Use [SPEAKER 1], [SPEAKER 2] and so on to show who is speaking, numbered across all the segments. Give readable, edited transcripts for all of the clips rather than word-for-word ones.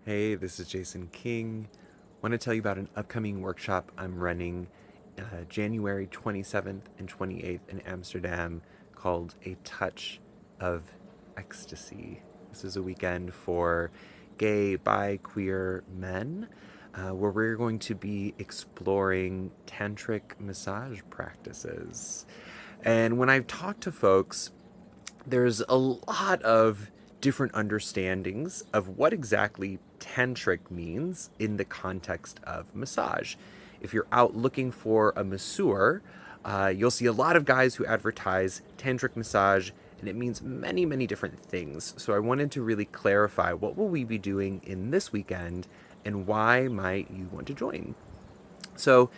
[SPEAKER 1] Hey, this is Jason King. Want to tell you about an upcoming workshop I'm running January 27th and 28th in Amsterdam called A Touch of Ecstasy. This is a weekend for gay, bi, queer men where we're going to be exploring tantric massage practices. And when I've talked to folks, there's a lot of different understandings of what exactly tantric means in the context of massage. If you're out looking for a masseur, you'll see a lot of guys who advertise tantric massage, and it means many, many different things. So I wanted to really clarify what will we be doing in this weekend, and why might you want to join. So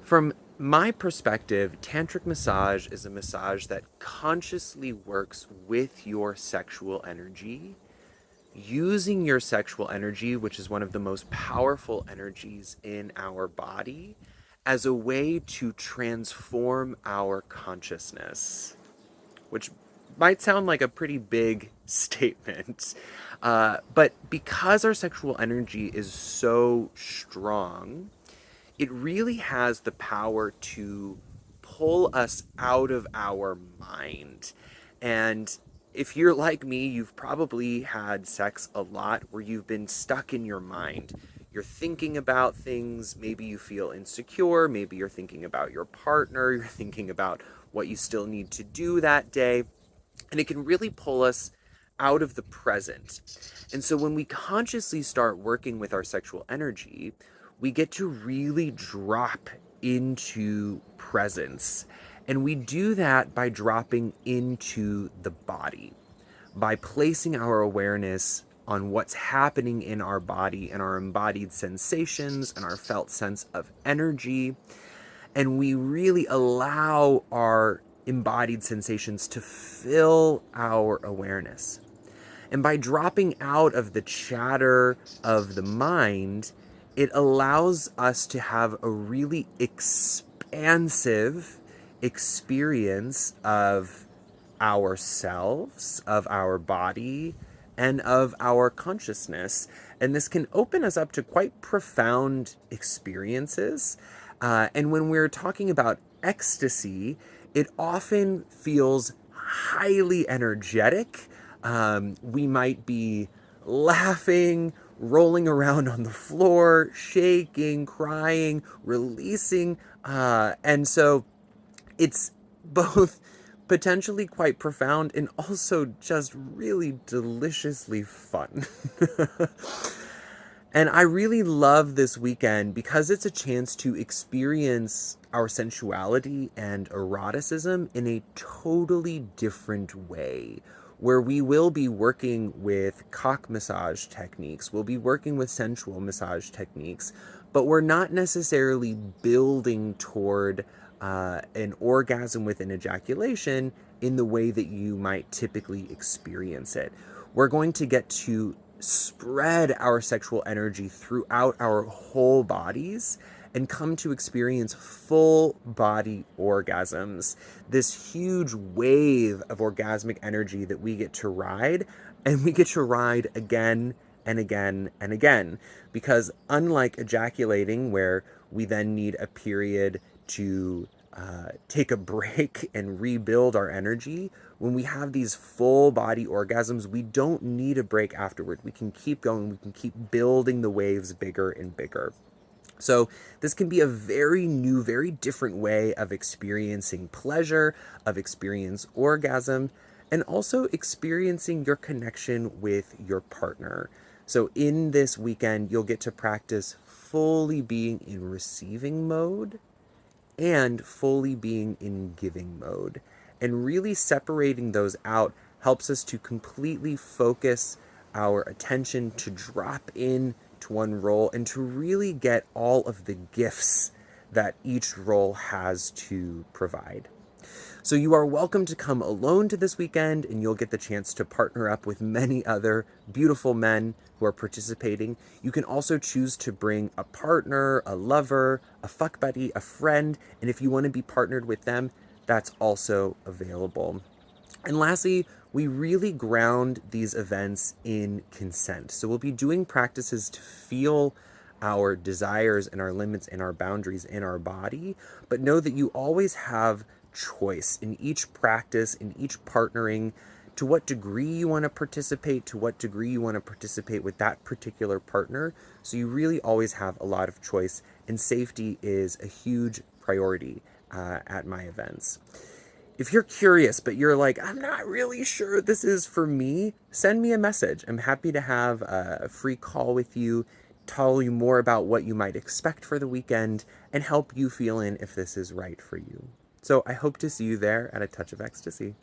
[SPEAKER 1] from my perspective, tantric massage is a massage that consciously works with your sexual energy, using your sexual energy, which is one of the most powerful energies in our body, as a way to transform our consciousness, which might sound like a pretty big statement. But because our sexual energy is so strong, it really has the power to pull us out of our mind. And if you're like me, you've probably had sex a lot where you've been stuck in your mind. You're thinking about things, maybe you feel insecure, maybe you're thinking about your partner, you're thinking about what you still need to do that day. And it can really pull us out of the present. And so when we consciously start working with our sexual energy, we get to really drop into presence. And we do that by dropping into the body, by placing our awareness on what's happening in our body and our embodied sensations and our felt sense of energy. And we really allow our embodied sensations to fill our awareness. And by dropping out of the chatter of the mind, it allows us to have a really expansive experience of ourselves, of our body, and of our consciousness. And this can open us up to quite profound experiences. And when we're talking about ecstasy, it often feels highly energetic. We might be laughing, rolling around on the floor, shaking, crying, releasing. And so it's both potentially quite profound and also just really deliciously fun. And I really love this weekend because it's a chance to experience our sensuality and eroticism in a totally different way, where we will be working with cock massage techniques, we'll be working with sensual massage techniques, but we're not necessarily building toward an orgasm with an ejaculation in the way that you might typically experience it. We're going to get to spread our sexual energy throughout our whole bodies and come to experience full body orgasms. This huge wave of orgasmic energy that we get to ride, and we get to ride again and again and again. Because unlike ejaculating, where we then need a period to take a break and rebuild our energy, when we have these full body orgasms, we don't need a break afterward. We can keep going, we can keep building the waves bigger and bigger. So this can be a very new, very different way of experiencing pleasure, of experiencing orgasm, and also experiencing your connection with your partner. So in this weekend, you'll get to practice fully being in receiving mode and fully being in giving mode. And really separating those out helps us to completely focus our attention to drop in to one role and to really get all of the gifts that each role has to provide. So you are welcome to come alone to this weekend, and you'll get the chance to partner up with many other beautiful men who are participating. You can also choose to bring a partner, a lover, a fuck buddy, a friend, and if you want to be partnered with them, that's also available. And lastly, we really ground these events in consent. So we'll be doing practices to feel our desires and our limits and our boundaries in our body, but know that you always have choice in each practice, in each partnering, to what degree you want to participate, to what degree you want to participate with that particular partner. So you really always have a lot of choice, and safety is a huge priority at my events. If you're curious, but you're like, I'm not really sure this is for me, send me a message. I'm happy to have a free call with you, tell you more about what you might expect for the weekend, and help you feel in if this is right for you. So I hope to see you there at a Touch of Ecstasy.